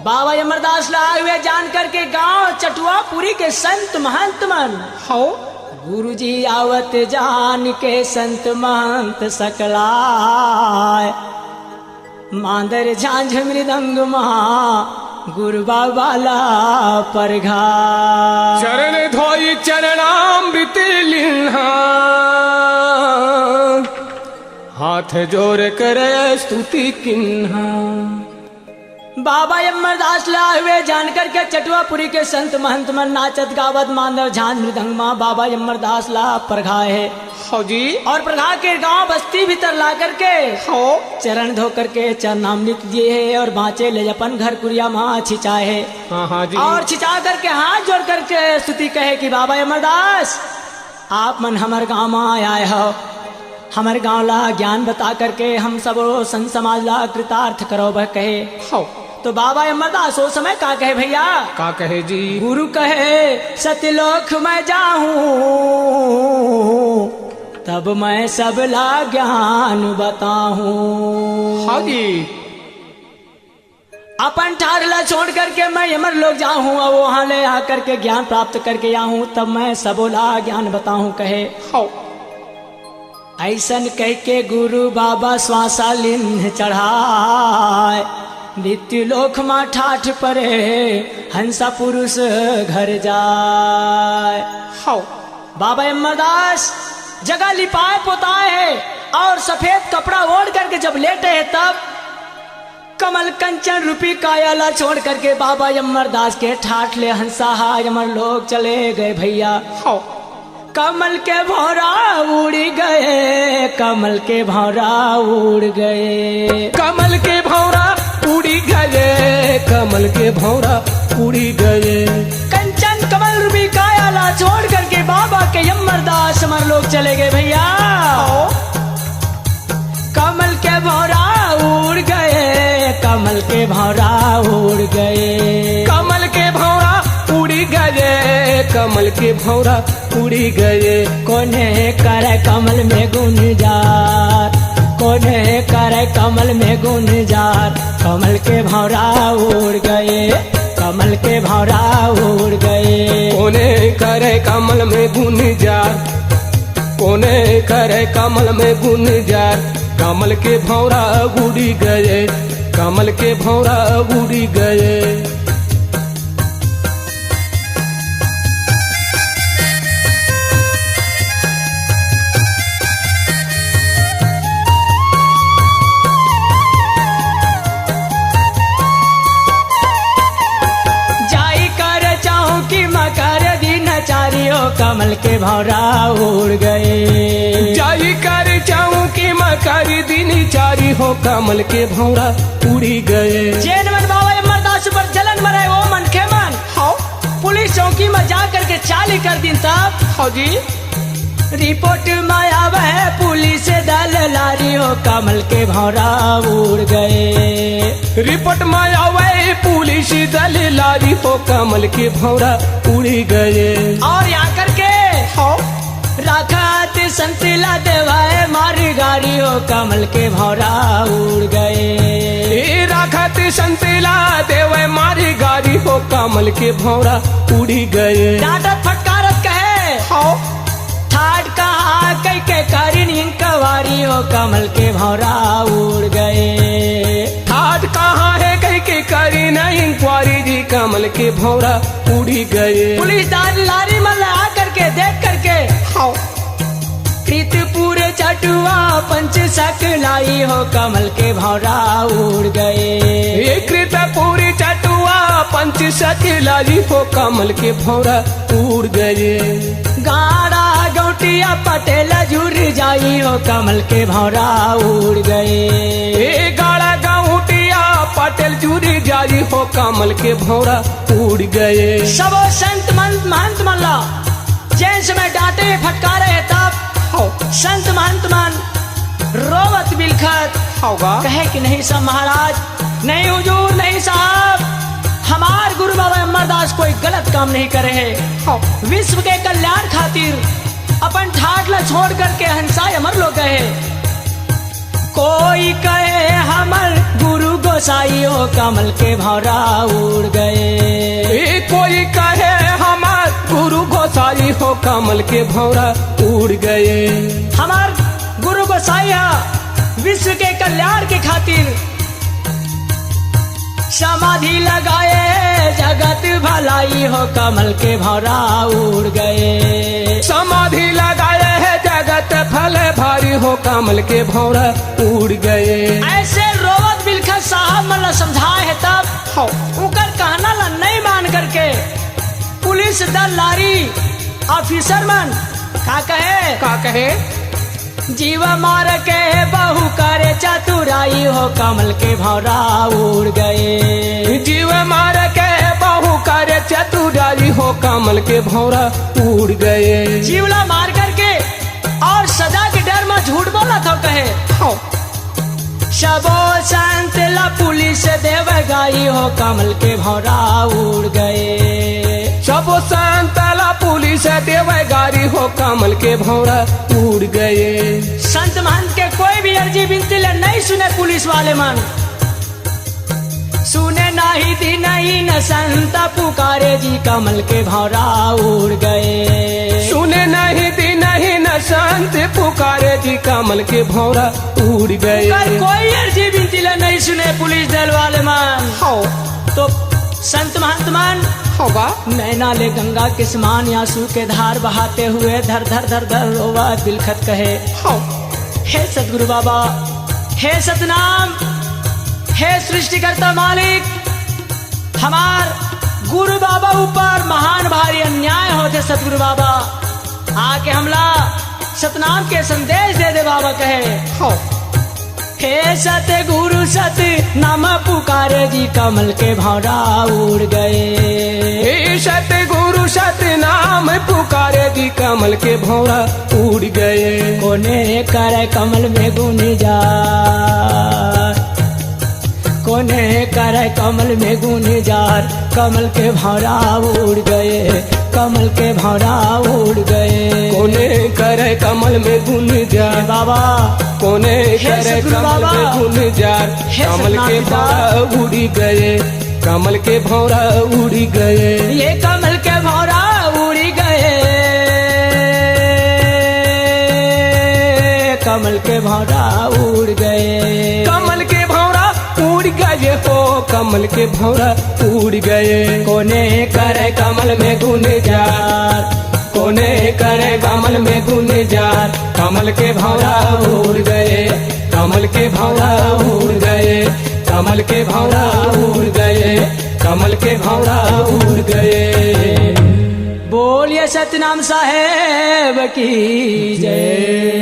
बाबा अमरदास लाए हुए जान करके गांव चटुआपुरी के संत महंत मन हो गुरु जी आवत जान के संत महंत सकलाय मांदर झांझ मृदंग महा गुरु बाबाला परघा चरण धोई चरणामृत लिन्हा हाथ जोड़ कर स्तुति किन्हा। बाबा अमरदास लाए हुए जानकर के चटुआपुरी के संत महंत मन नाचत गावत मांदर झांझ मृदंग माँ बाबा अमरदास ला परघाए है हो जी और प्रघा के गांव बस्ती भीतर ला करके हो चरण धो करके चरणामृत दिए है और बाँचे ले अपन घर कुरिया माँ छिचाए है। हाँ जी और छिचा करके हाथ जोड़ करके स्तुति कहे कि बाबा अमरदास आप मन हमार गाँव में आए हो हमारे गाँव ला ज्ञान बता करके हम सब संत समाज ला कृतार्थ करो वह कहे हो। तो बाबा अमरदास वो समय का कहे भैया का कहे जी गुरु कहे सत्यलोक में जाऊं तब मैं सबला ज्ञान बताऊं। हाँ जी अपन ठाडला छोड़ करके मैं अमर लोग जाऊं और वहां ले आकर के ज्ञान प्राप्त करके आऊं तब मैं सबला ज्ञान बताऊं कहे हो। ऐसन कह के गुरु बाबा श्वासा लिन्ह चढ़ाए मृत्यु लोक मा ठाठ परे हंसा पुरुष घर जाए हो। बाबा अमरदास जगह लिपाए पोताए है और सफेद कपड़ा ओढ़ करके जब लेटे है तब कमल कंचन रूपी कायाला छोड़ करके बाबा अमरदास के ठाठ ले हंसा हाय अमर लोग चले गए भैया हो। कमल के भौरा उड़ गए कमल के भौरा उड़ गए कमल के भौरा उड़ी गए कमल के भौरा उड़ी गए कंचन कमल रूपी कायाला छोड़ करके बाबा के अमरदास अमर लोग चले गए भैया कमल के भौरा उड़ गए कमल के भौरा उड़ गए कमल के भौरा उड़ी गए कमल के भौरा उड़ी गए कोने करे कमल में गुंजार कोने करे कमल में गुंजार कमल के भौरा उड़ गए कमल के भौरा उड़ गए कोने करे कमल में गुंजार कोने करे कमल में गुंजार कमल के भौरा उड़ी गए कमल के भौरा उड़ी गए। कमल के भौरा उड़ गए जाई कर जाऊं कि मकर दिन चारी हो कमल के भौरा उड़ी गए जैन मन बाबा अमरदास पर जलन मरे वो मन के मन हो। पुलिस चौकी में जा करके चाली कर दिन तब हो जी रिपोर्ट में आवे पुलिस दल लारी हो कमल के भौरा उड़ गए रिपोर्ट में आवे पुलिस दल लारी हो कमल के भौरा उड़ी गए और यहाँ करके हो राखात संतला देवाए मारी गाड़ी हो कमल के भौरा उड़ गए राखत संतला देवे मारी गाड़ी हो कमल के भौरा उड़ी गए डांटत फटकारत कहे हो ठाट कहा कई के करीन कवारी हो कमल के भौरा उड़ गए ठाट कहाँ है कई के करी नहीं क्वारी जी कमल के भौरा उड़ी गए पुलिस लारी में लगा करके देख करके हो कृतपुर चटुआ पंच सकलाई हो कमल के भौरा उड़ गए कृतपुर चटुआ पंच सकलाई हो कमल के भौरा उड़ गए गाड़ा गौटिया पटेल जुर जाई हो कमल के भौरा उड़ गए गाड़ा गौटिया पटेल जुरी जाई हो कमल के भौरा उड़ गए सबो संत महंत मल्ला जैन समय डांटे फटकारे तब हो संत महंत मन रोवत बिलखत होगा कहे कि नहीं साहब महाराज नहीं हुजूर नहीं साहब हमार गुरु बाबा अमरदास कोई गलत काम नहीं करे है विश्व के कल्याण खातिर अपन ठाठला छोड़ करके हंसा अमर लोग गए कोई कहे हमर गुरु गोसाई हो कमल के भौरा उड़ गए। कोई कहे हमार गुरु गोसाई हो कमल के भौरा उड़ गए। हमार गुरु गोसाई विश्व के कल्याण के खातिर समाधि लगाए, जगत भलाई हो कमल के भौरा उड़ गए। समाधि लगाए है जगत भले भारी हो कमल के भौरा उड़ गए। ऐसे रोवत बिलखत साहब मन समझाए है तब उकर कहना ला नहीं मान करके पुलिस दल लारी ऑफिसर मन का कहे जीव मार के बहु करे चतुराई हो कमल के भौरा उड़ गए। जीव मार के बहु करे चतुराई हो कमल के भौरा उड़ गए। जीवला मार करके और सजा के डर में झूठ बोला था कहे शबो संत ला पुलिस देव गाई हो कमल के भौरा उड़ गए। शबो संत ला पुलिस देव गारी हो कमल के भौरा उड़ गए। संत महंत के कोई भी अर्जी बिनती ले नहीं सुने पुलिस वाले मन, सुने नहीं थी नहीं न संत पुकारे जी कमल के भौरा उड़ गए। सुने नहीं थी नहीं न संत पुकारे जी कमल के भौरा उड़ गए। कोई अर्जी बिनती ले नहीं सुने पुलिस दल वाले मन तो संत महंत मन होगा नैना ले गंगा के समान आंसू के धार बहाते हुए धर धर धर धर रोवा दिलखत कहे हे सतगुरु बाबा, हे सतनाम, हे सृष्टिकर्ता मालिक, हमार गुरु बाबा ऊपर महान भारी अन्याय होते सतगुरु बाबा, आके हमला सतनाम के संदेश दे दे बाबा कहे हे सत गुरु सत नाम पुकारे जी कमल के भौरा उड़ गए। हे सत गुरु सत नाम पुकारे जी कमल के भौरा उड़ गए। कोने करे कमल में गुनी जा, कोने करे कमल में गुनी जार कमल के भौरा उड़ गए। कमल के भौरा उड़ गए। कोने करे कमल में गुंजार बाबा, कोने करे कमल में गुंजार कमल के भौरा उड़ी गए। कमल के भौरा उड़ी गए। ये कमल के भौरा उड़ी गए। कमल के भौरा उड़ गए। कमल के भौरा उड़ गए हो कमल के भौरा उड़ गए। कोने करे कमल में गुंजार, कोने करे कमल में गुंजार कमल के भौरा उड़ गए। कमल के भौरा उड़ गए। कमल के भौरा उड़ गए। कमल के भौरा उड़ गए। बोलिए सतनाम साहेब की जय।